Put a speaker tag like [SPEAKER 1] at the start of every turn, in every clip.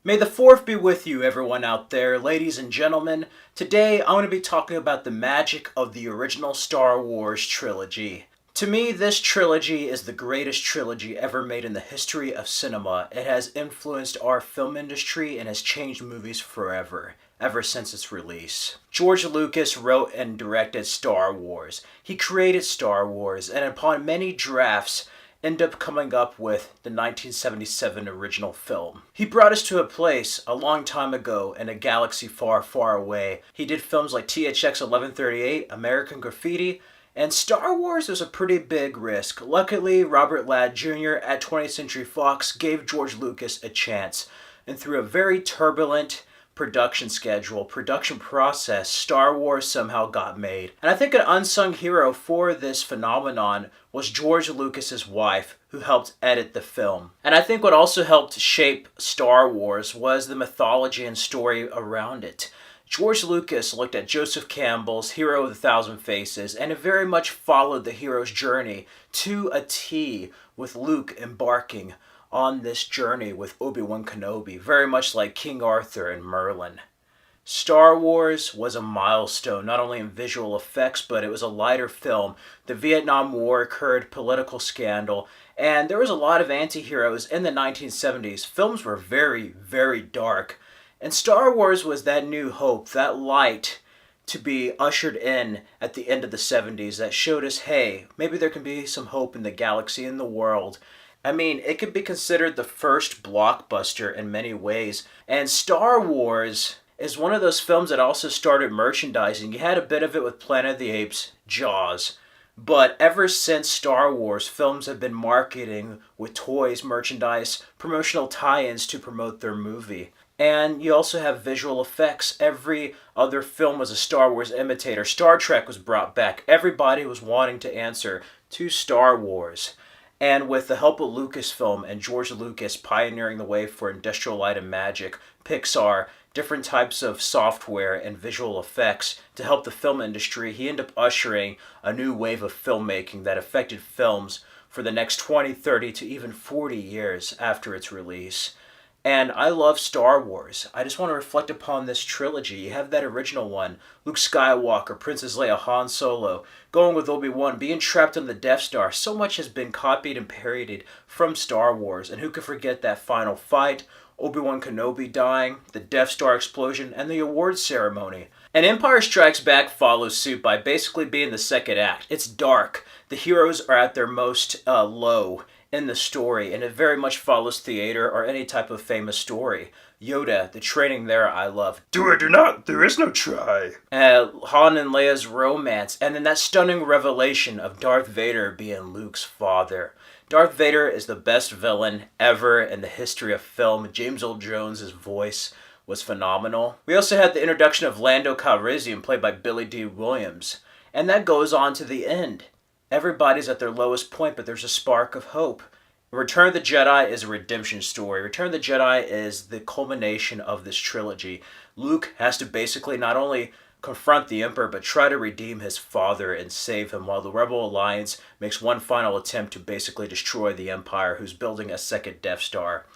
[SPEAKER 1] May the 4th be with you, everyone out there, ladies and gentlemen. Today, I'm going to be talking about the magic of the original Star Wars Trilogy. To me, this trilogy is the greatest trilogy ever made in the history of cinema. It has influenced our film industry and has changed movies forever, ever since its release. George Lucas wrote and directed Star Wars. He created Star Wars, and upon many drafts, ended up coming up with the 1977 original film. He brought us to a place a long time ago in a galaxy far, far away. He did films like THX 1138, American Graffiti, and Star Wars was a pretty big risk. Luckily, Robert Ladd Jr. at 20th Century Fox gave George Lucas a chance, and through a very turbulent production process, Star Wars somehow got made. And I think an unsung hero for this phenomenon was George Lucas's wife, who helped edit the film. And I think what also helped shape Star Wars was the mythology and story around it. George Lucas looked at Joseph Campbell's Hero of the Thousand Faces, and it very much followed the hero's journey to a T, with Luke embarking on this journey with Obi-Wan Kenobi, very much like King Arthur and Merlin. Star Wars was a milestone, not only in visual effects, but it was a lighter film. The Vietnam War occurred, political scandal, and there was a lot of anti-heroes in the 1970s. Films were very, very dark. And Star Wars was that new hope, that light to be ushered in at the end of the 70s that showed us, hey, maybe there can be some hope in the galaxy, in the world. I mean, it could be considered the first blockbuster in many ways. And Star Wars is one of those films that also started merchandising. You had a bit of it with Planet of the Apes, Jaws. But ever since Star Wars, films have been marketing with toys, merchandise, promotional tie-ins to promote their movie. And you also have visual effects. Every other film was a Star Wars imitator. Star Trek was brought back. Everybody was wanting to answer to Star Wars. And with the help of Lucasfilm and George Lucas pioneering the way for Industrial Light and Magic, Pixar, different types of software and visual effects to help the film industry, he ended up ushering a new wave of filmmaking that affected films for the next 20, 30 to even 40 years after its release. And I love Star Wars. I just want to reflect upon this trilogy. You have that original one, Luke Skywalker, Princess Leia, Han Solo, going with Obi-Wan, being trapped on the Death Star. So much has been copied and parodied from Star Wars. And who could forget that final fight, Obi-Wan Kenobi dying, the Death Star explosion, and the awards ceremony. And Empire Strikes Back follows suit by basically being the second act. It's dark. The heroes are at their most low in the story, and it very much follows theater or any type of famous story. Yoda, the training there I love.
[SPEAKER 2] Do or do not, there is no try.
[SPEAKER 1] Han and Leia's romance, and then that stunning revelation of Darth Vader being Luke's father. Darth Vader is the best villain ever in the history of film. James Earl Jones' voice was phenomenal. We also had the introduction of Lando Calrissian, played by Billy D. Williams, and that goes on to the end. Everybody's at their lowest point, but there's a spark of hope. Return of the Jedi is a redemption story. Return of the Jedi is the culmination of this trilogy. Luke has to basically not only confront the Emperor, but try to redeem his father and save him, while the Rebel Alliance makes one final attempt to basically destroy the Empire, who's building a second Death Star.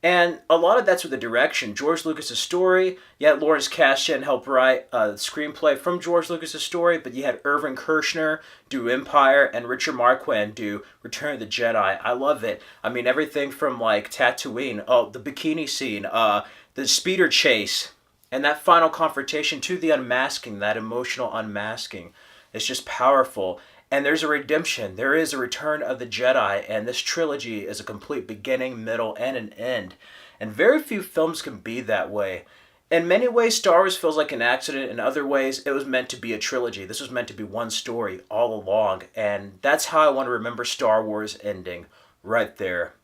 [SPEAKER 1] And a lot of that's with the direction. George Lucas' story, you had Lawrence Kasdan help write the screenplay from George Lucas' story, but you had Irvin Kershner do Empire and Richard Marquand do Return of the Jedi. I love it. I mean, everything from like Tatooine, the bikini scene, the speeder chase, and that final confrontation to the unmasking, that emotional unmasking. It's just powerful. And there's a redemption. There is a return of the Jedi, and this trilogy is a complete beginning, middle, and an end. And very few films can be that way. In many ways, Star Wars feels like an accident. In other ways, it was meant to be a trilogy. This was meant to be one story all along. And that's how I want to remember Star Wars ending, right there.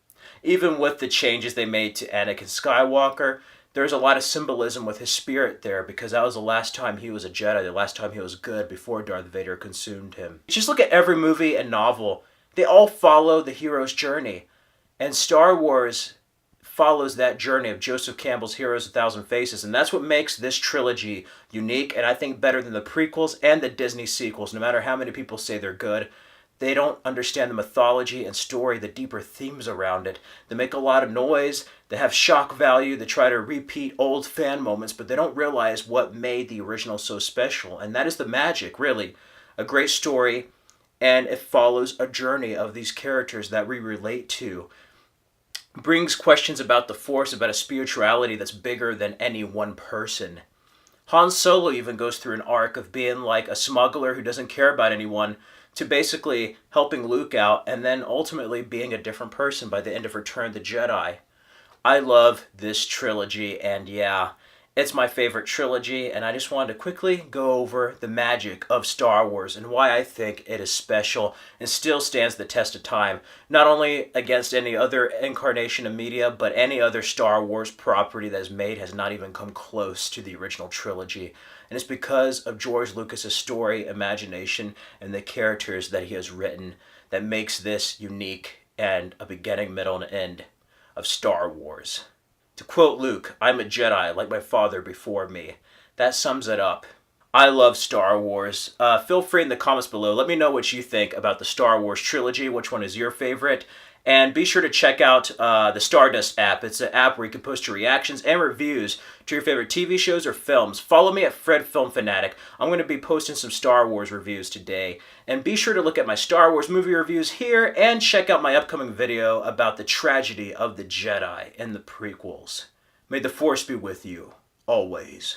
[SPEAKER 1] Even with the changes they made to Anakin Skywalker, there's a lot of symbolism with his spirit there, because that was the last time he was a Jedi, the last time he was good before Darth Vader consumed him. Just look at every movie and novel. They all follow the hero's journey. And Star Wars follows that journey of Joseph Campbell's Heroes of a Thousand Faces. And that's what makes this trilogy unique, and I think better than the prequels and the Disney sequels, no matter how many people say they're good. They don't understand the mythology and story, the deeper themes around it. They make a lot of noise. They have shock value. They try to repeat old fan moments, but they don't realize what made the original so special. And that is the magic, really. A great story, and it follows a journey of these characters that we relate to. Brings questions about the Force, about a spirituality that's bigger than any one person. Han Solo even goes through an arc of being like a smuggler who doesn't care about anyone to basically helping Luke out and then ultimately being a different person by the end of Return of the Jedi. I love this trilogy, and yeah, it's my favorite trilogy, and I just wanted to quickly go over the magic of Star Wars and why I think it is special and still stands the test of time, not only against any other incarnation of media, but any other Star Wars property that is made has not even come close to the original trilogy. And it's because of George Lucas's story, imagination, and the characters that he has written that makes this unique and a beginning, middle, and end of Star Wars. To quote Luke, "I'm a Jedi like my father before me." That sums it up. I love Star Wars. Feel free in the comments below. Let me know what you think about the Star Wars trilogy. Which one is your favorite? And be sure to check out the Stardust app. It's an app where you can post your reactions and reviews to your favorite TV shows or films. Follow me at Fred Film Fanatic. I'm going to be posting some Star Wars reviews today. And be sure to look at my Star Wars movie reviews here and check out my upcoming video about the tragedy of the Jedi and the prequels. May the Force be with you, always.